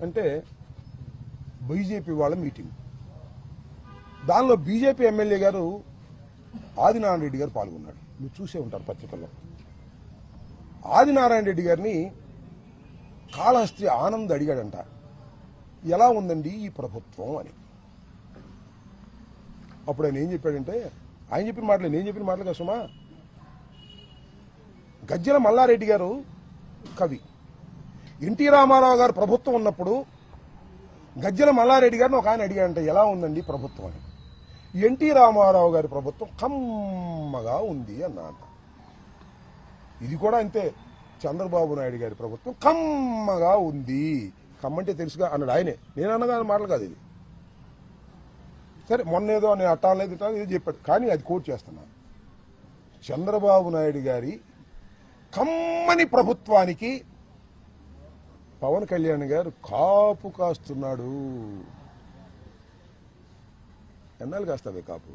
అంటే బీజేపీ వాళ్ళ మీటింగ్. దానిలో బీజేపీ ఎమ్మెల్యే గారు ఆదినారాయణ రెడ్డి గారు పాల్గొన్నాడు. మీరు చూసే ఉంటారు పత్రికల్లో. ఆదినారాయణ రెడ్డి గారిని కాళహస్తి ఆనంద్ అడిగాడంట, ఎలా ఉందండి ఈ ప్రభుత్వం అని. అప్పుడు ఆయన ఏం చెప్పాడంటే, ఆయన చెప్పిన మాటలే నేను చెప్పిన మాటలు కదా సుమా. గజ్జల మల్లారెడ్డి గారు కవి. ఎన్టీ రామారావు గారు ప్రభుత్వం ఉన్నప్పుడు గజ్జల మల్లారెడ్డి గారిని ఒక ఆయన అడిగాడంట, ఎలా ఉందండి ప్రభుత్వం అని. ఎన్టీ రామారావు గారి ప్రభుత్వం కమ్మగా ఉంది అన్నాడు. ఇది కూడా అంతే. చంద్రబాబు నాయుడు గారి ప్రభుత్వం కమ్మగా ఉంది. కమ్మంటే తెలుసుగా అన్నాడు ఆయనే. నేను అన్నగా మాటలు కాదు ఇది. సరే, మొన్నేదో నేను అట్టాలేదు ఇది చెప్పాడు, కానీ అది కోట్ చేస్తున్నా. చంద్రబాబు నాయుడు గారి కమ్మని ప్రభుత్వానికి పవన్ కళ్యాణ్ గారు కాపు కాస్తున్నాడు. ఎన్నాళ్ళు కాస్తావే కాపు?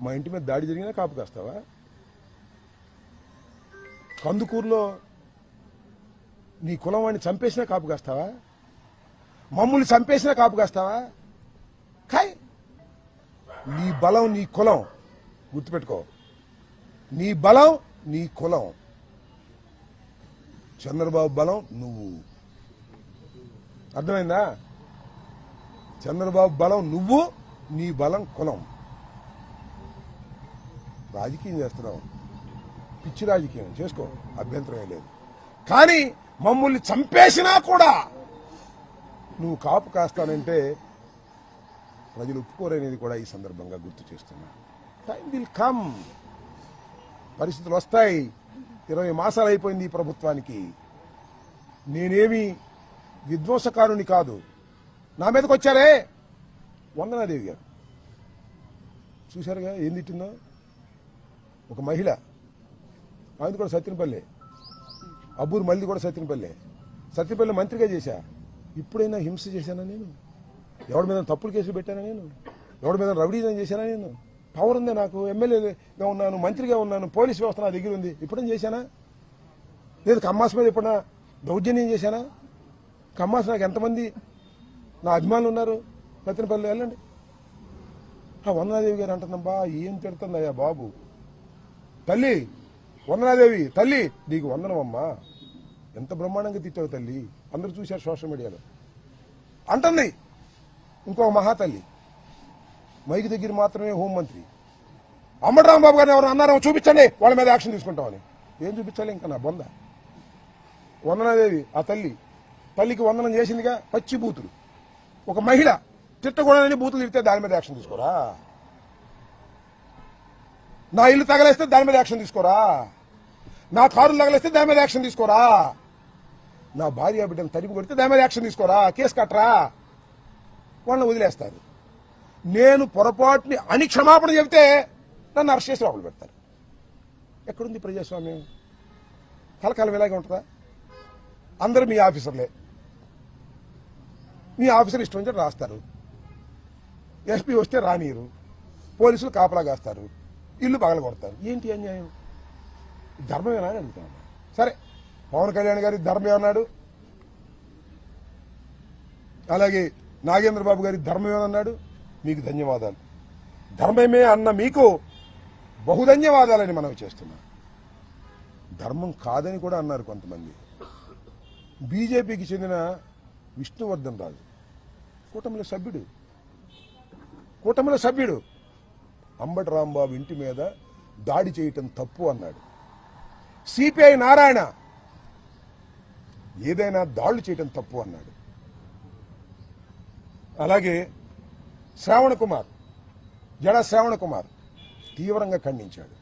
మా ఇంటి మీద దాడి జరిగినా కాపు కాస్తావా? కందుకూరులో నీ కులం వాడిని చంపేసినా కాపు కాస్తావా? మమ్మల్ని చంపేసినా కాపు కాస్తావా? కాయ్. నీ బలం నీ కులం, గుర్తుపెట్టుకో. నీ బలం నీ కులం. చంద్రబాబు బలం నువ్వు. అర్థమైందా? చంద్రబాబు బలం నువ్వు, నీ బలం కులం. రాజకీయం చేస్తున్నావు. పిచ్చి రాజకీయం చేసుకో, అభ్యంతరం లేదు. కానీ మమ్మల్ని చంపేసినా కూడా నువ్వు కాపు కాస్తానంటే ప్రజలు ఒప్పుకోరనేది కూడా ఈ సందర్భంగా గుర్తు చేస్తున్నా. టైం విల్ కమ్, పరిస్థితులు వస్తాయి. 20 మాసాలు అయిపోయింది ఈ ప్రభుత్వానికి. నేనేమి విధ్వంసకారుని కాదు. నా మీదకి వచ్చారే వందనాదేవి గారు, చూశారుగా ఏం తిట్టిందో. ఒక మహిళ, ఆయన కూడా సత్యనపల్లి, అబ్బూరు మళ్ళీ కూడా సత్యనపల్లి మంత్రిగా చేశా. ఇప్పుడైనా హింస చేశానా నేను? ఎవడి మీద తప్పులు కేసులు పెట్టానా నేను? ఎవడి మీద రౌడీజం చేశానా నేను? పవర్ ఉంది నాకు, ఎమ్మెల్యేగా ఉన్నాను, మంత్రిగా ఉన్నాను, పోలీస్ వ్యవస్థ నా దగ్గర ఉంది. ఎప్పుడైనా చేశానా? లేదు కమ్మాస్ మీద ఎప్పుడైనా దౌర్జన్యం చేశానా? కమ్మాస్ నాకు ఎంతమంది నా అభిమానులు ఉన్నారు సత్యనపల్లి, వెళ్ళండి. వందనాదేవి గారు అంటుందమ్మా, ఏం తిడుతుందయ్యా బాబు. తల్లి వందనాదేవి, తల్లి నీకు వందనమమ్మా, ఎంత బ్రహ్మాండంగా తిట్టావు తల్లి, అందరూ చూశారు సోషల్ మీడియాలో అంటుంది. ఇంకొక మహాతల్లి, మైకి దగ్గర మాత్రమే హోంమంత్రి అంబటి రాంబాబు గారిని ఎవరు అన్నారో చూపించండి, వాళ్ళ మీద యాక్షన్ తీసుకుంటామని. ఏం చూపించాలి ఇంకా నా బొంద. వందనాదేవి ఆ తల్లికి వందనం చేసిందిగా, పచ్చి బూతులు. ఒక మహిళ తిట్టకూడదని బూతులు తిడితే దాని మీద యాక్షన్ తీసుకోరా? నా ఇల్లు తగలేస్తే దాని మీద యాక్షన్ తీసుకోరా? నా కారులు తగలేస్తే దాని మీద యాక్షన్ తీసుకోరా? నా భార్య బిడ్డను తరిమి కొడితే దాని మీద యాక్షన్ తీసుకోరా? కేసు కట్టరా? వాళ్ళని వదిలేస్తారు. నేను పొరపాటుని అని క్షమాపణ చెబితే నన్ను అరెస్ట్ చేసి లోపల పెడతారు. ఎక్కడుంది ప్రజాస్వామ్యం? కలకాలం ఇలాగే ఉంటుందా? అందరూ మీ ఆఫీసర్లే, మీ ఆఫీసర్ ఇష్టం వచ్చి రాస్తారు. ఎస్పీ వస్తే రానీరు, పోలీసులు కాపలా కాస్తారు, ఇల్లు పగల కొడతారు. ఏంటి అన్యాయం? ధర్మమేనా అని అడుగుతాను. సరే, పవన్ కళ్యాణ్ గారి ధర్మమే అన్నాడు, అలాగే నాగేంద్ర బాబు గారి ధర్మమే అన్నాడు. మీకు ధన్యవాదాలు. ధర్మమే అన్న మీకు బహుధన్యవాదాలని మనం చేస్తున్నాం. ధర్మం కాదని కూడా అన్నారు కొంతమంది. బీజేపీకి చెందిన విష్ణువర్ధన్ రాజు కూటమిలో సభ్యుడు అంబటి రాంబాబు ఇంటి మీద దాడి చేయటం తప్పు అన్నాడు. సిపిఐ నారాయణ ఏదైనా దాడులు చేయటం తప్పు అన్నాడు. అలాగే జడ శ్రావణ కుమార్ తీవ్రంగా ఖండించాడు.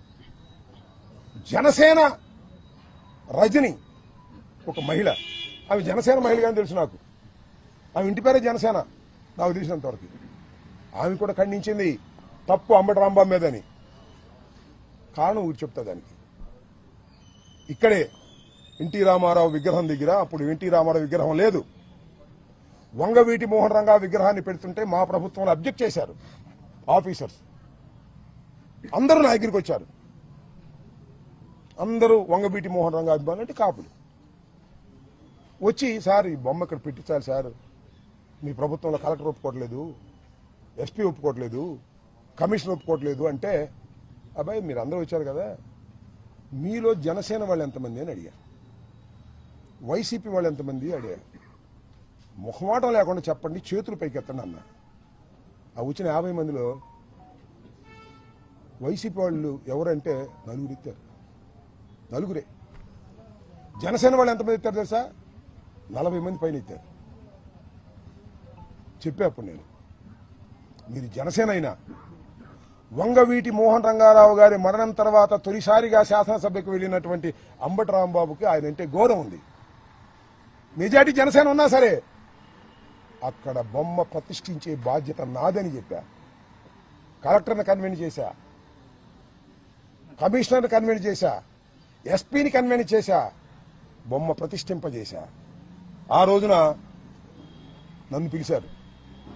జనసేన రజని ఒక మహిళ, ఆమె జనసేన మహిళగానే తెలుసు నాకు, ఆమె ఇంటి పేరే జనసేన నాకు తెలిసినంతవరకు. ఆమె కూడా ఖండించింది తప్పు అంబటి రాంబాబు మీదని. కారణం ఊరు చెప్తా దానికి. ఇక్కడే ఎన్టీ రామారావు విగ్రహం దగ్గర, అప్పుడు ఎన్టీ రామారావు విగ్రహం లేదు, వంగవీటి మోహన్ రంగా విగ్రహాన్ని పెడుతుంటే మా ప్రభుత్వంలో అబ్జెక్ట్ చేశారు ఆఫీసర్స్. అందరూ నా దగ్గరికి వచ్చారు. అందరూ వంగవీటి మోహన్ రంగా అభిమానులు అంటే కాపులు వచ్చి, సార్ ఈ బొమ్మ ఇక్కడ పెట్టించాలి సార్, మీ ప్రభుత్వంలో కలెక్టర్ ఒప్పుకోవట్లేదు, ఎస్పీ ఒప్పుకోవట్లేదు, కమిషనర్ ఒప్పుకోవట్లేదు అంటే, అబ్బాయి మీరు అందరూ వచ్చారు కదా, మీలో జనసేన వాళ్ళు ఎంతమంది అని అడిగారు, వైసీపీ వాళ్ళు ఎంతమంది అడిగారు. మొహమాటం లేకుండా చెప్పండి, చేతులు పైకెత్తండి అన్న. ఆ వచ్చిన 50 మందిలో వైసీపీ వాళ్ళు ఎవరంటే 4 ఇస్తారు. 4. జనసేన వాళ్ళు ఎంతమంది ఇస్తారు తెలుసా? 40 మంది పైన ఇస్తారు. చెప్పేప్పుడు నేను, మీరు జనసేన అయినా వంగవీటి మోహన్ రంగారావు గారి మరణం తర్వాత తొలిసారిగా శాసనసభకు వెళ్లినటువంటి అంబటి రాంబాబుకి ఆయన అంటే గౌరవం ఉంది. మెజార్టీ జనసేన ఉన్నా సరే అక్కడ బొమ్మ ప్రతిష్ఠించే బాధ్యత నాదని చెప్పా. కలెక్టర్ని కన్వెన్స్ చేశా, కమిషనర్ని కన్వెన్స్ చేశా, ఎస్పీని కన్వెన్స్ చేశా, బొమ్మ ప్రతిష్ఠింపజేశా. ఆ రోజున నన్ను పిలిచారు.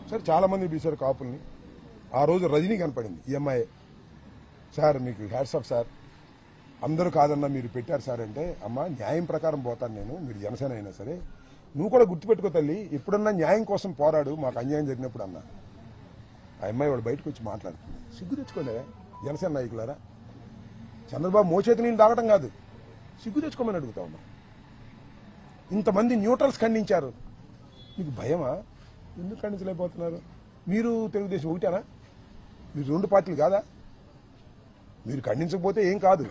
సరే చాలా మంది పిలిచారు కాపుల్ని. ఆ రోజు రజనీ కనపడింది, ఈ అమ్మాయి. సార్ మీకు హ్యాట్స్ ఆఫ్ సార్, అందరూ కాదన్నా మీరు పెట్టారు సార్ అంటే, అమ్మ న్యాయం ప్రకారం పోతాను నేను, మీరు జనసేన అయినా సరే, నువ్వు కూడా గుర్తుపెట్టుకో తల్లి, ఎప్పుడన్నా న్యాయం కోసం పోరాడు, మాకు అన్యాయం జరిగినప్పుడు అన్నా. ఆ అమ్మాయి వాడు బయటకు వచ్చి మాట్లాడుతుంది. సిగ్గు తెచ్చుకోలే జనసేన నాయకులారా, చంద్రబాబు మోచేతి నీళ్ళు తాగటం కాదు, సిగ్గు తెచ్చుకోమని అడుగుతా ఉన్నా. ఇంతమంది న్యూట్రల్స్ ఖండించారు, మీకు భయమా? ఎందుకు ఖండించలేకపోతున్నారు? మీరు తెలుగుదేశం ఒకటేనా? మీరు 2 పార్టీలు కాదా? మీరు ఖండించకపోతే ఏం కాదు,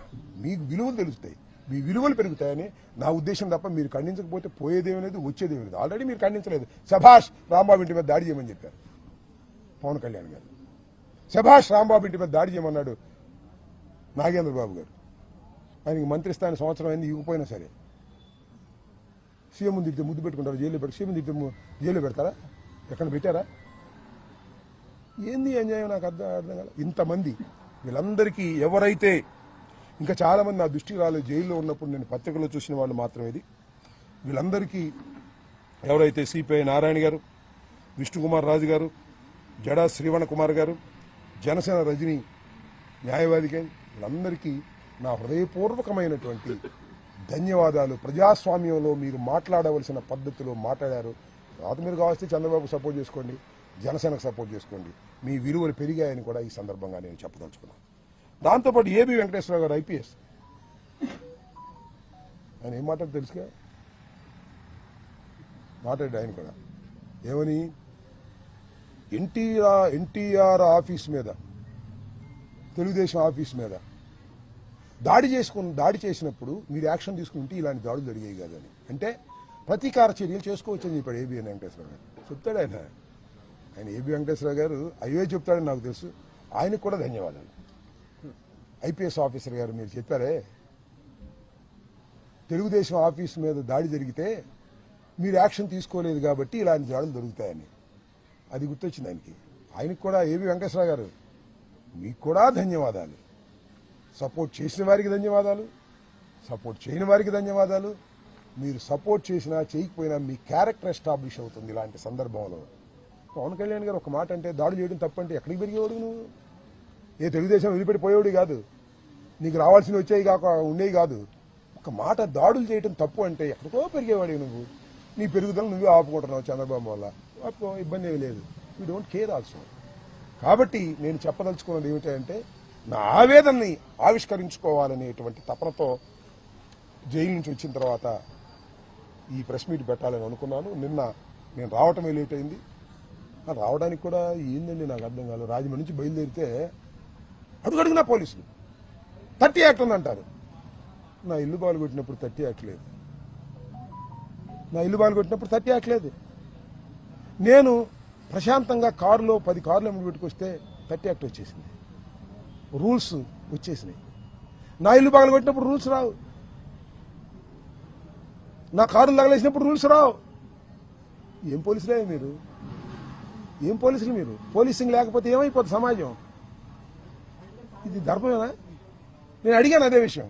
మీకు విలువలు తెలుస్తాయి, మీ విలువలు పెరుగుతాయని నా ఉద్దేశం తప్ప మీరు ఖండించకపోతే పోయేదేమీ లేదు, వచ్చేదేమీ లేదు. ఆల్రెడీ మీరు ఖండించలేదు. శభాష్ రాంబాబు ఇంటి మీద దాడి చేయమని చెప్పారు పవన్ కళ్యాణ్ గారు. శభాష్ రాంబాబు ఇంటి మీద దాడి చేయమన్నాడు నాగేంద్ర బాబు గారు. ఆయనకి మంత్రి స్థానం సంవత్సరం అయింది, ఇవ్వకపోయినా సరే సీఎం తిడితే ముద్దు పెట్టుకుంటారు, జైల్లో పెట్టి సీఎం తిడితే జైల్లో పెడతారా? ఎక్కడ పెట్టారా? ఏంది అన్యాయం? నాకు అర్థం కాదు. ఇంతమంది వీళ్ళందరికీ ఎవరైతే ఇంకా చాలా మంది నా దృష్టికి రాలేదు, జైల్లో ఉన్నప్పుడు నేను పత్రికలో చూసిన వాళ్ళు మాత్రం ఇది. వీళ్ళందరికీ ఎవరైతే సిపిఐ నారాయణ గారు, విష్ణుకుమార్ రాజు గారు, జడా శ్రీవణ కుమార్ గారు, జనసేన రజనీ న్యాయవాది గారు, వీళ్ళందరికీ నా హృదయపూర్వకమైనటువంటి ధన్యవాదాలు. ప్రజాస్వామ్యంలో మీరు మాట్లాడవలసిన పద్ధతిలో మాట్లాడారు. తర్వాత మీరు కావస్తే చంద్రబాబు సపోర్ట్ చేసుకోండి, జనసేనకు సపోర్ట్ చేసుకోండి, మీ విలువలు పెరిగాయని కూడా ఈ సందర్భంగా నేను చెప్పదలుచుకున్నాను. దాంతోపాటు ఏబి వెంకటేశ్వరరావు గారు ఐపీఎస్, ఆయన ఏం మాట్లాడు తెలుసుగా, మాట్లాడాడు ఆయన కూడా. ఏమని? ఎన్టీఆర్ ఆఫీస్ మీద, తెలుగుదేశం ఆఫీస్ మీద దాడి చేసినప్పుడు మీరు యాక్షన్ తీసుకుంటే ఇలాంటి దాడులు జరిగాయి కాదని, అంటే ప్రతీకార చర్యలు చేసుకోవచ్చని చెప్పాడు ఏబి వెంకటేశ్వరరావు గారు. చెప్తాడు ఆయన ఏబి వెంకటేశ్వరరావు గారు అయ్యే చెప్తాడని నాకు తెలుసు. ఆయనకు కూడా ధన్యవాదాలు. ఐపీఎస్ ఆఫీసర్ గారు, మీరు చెప్పారే తెలుగుదేశం ఆఫీస్ మీద దాడి జరిగితే మీరు యాక్షన్ తీసుకోలేదు కాబట్టి ఇలాంటి దాడులు దొరుకుతాయని, అది గుర్తొచ్చింది ఆయనకి. ఆయనకు కూడా ఏబి వెంకటేశ్వరరావు గారు మీకు కూడా ధన్యవాదాలు. సపోర్ట్ చేసిన వారికి ధన్యవాదాలు, సపోర్ట్ చేయని వారికి ధన్యవాదాలు. మీరు సపోర్ట్ చేసినా చేయకపోయినా మీ క్యారెక్టర్ ఎస్టాబ్లిష్ అవుతుంది ఇలాంటి సందర్భంలో. పవన్ కళ్యాణ్ గారు ఒక మాట అంటే దాడులు చేయడం తప్పంటే ఎక్కడికి పెరిగేవాడు నువ్వు? ఏ తెలుగుదేశం వదిలిపెట్టిపోయేవాడు కాదు, నీకు రావాల్సిన వచ్చేవి కాక ఉండేవి కాదు. ఒక మాట దాడులు చేయడం తప్పు అంటే ఎక్కడికో పెరిగేవాడు నువ్వు. నీ పెరుగుదల నువ్వే ఆపుకుంటున్నావు చంద్రబాబు వల్ల, ఆపుకో, ఇబ్బంది ఏమీ లేదు. We don't care also. కాబట్టి నేను చెప్పదలుచుకున్నది ఏమిటంటే నా ఆవేదనని ఆవిష్కరించుకోవాలనేటువంటి తపనతో జైలు నుంచి వచ్చిన తర్వాత ఈ ప్రెస్ మీట్ పెట్టాలని అనుకున్నాను. నిన్న నేను రావటమే లేట్ అయింది. రావడానికి కూడా ఏందండి నాకు అర్థం కాదు. రాజమండ్రి నుంచి బయలుదేరితే అడుగడుగునా పోలీసులు 30 యాక్ట్ ఉందంటారు. నా ఇల్లు బాలుగొట్టినప్పుడు 30 యాక్ట్ లేదు. నా ఇల్లు బాలుగొట్టినప్పుడు 30 యాక్ట్ లేదు. నేను ప్రశాంతంగా కారులో 10 కార్లు ఎమ్మెల్యే పెట్టుకొస్తే 30 యాక్ట్ వచ్చేసింది, రూల్స్ వచ్చేసినాయి. నా ఇల్లు బాగుకొట్టినప్పుడు రూల్స్ రావు, నా కారులు తగలేసినప్పుడు రూల్స్ రావు. ఏం పోలీసులే మీరు? ఏం పోలీసులు మీరు? పోలీసింగ్ లేకపోతే ఏమైపోతుంది సమాజం? ఇది ధర్మమేనా? నేను అడిగాను అదే విషయం.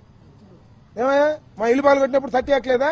ఏమయ్యా మా ఇల్లు బాగుకొట్టినప్పుడు 30 యాక్ట్ లేదా?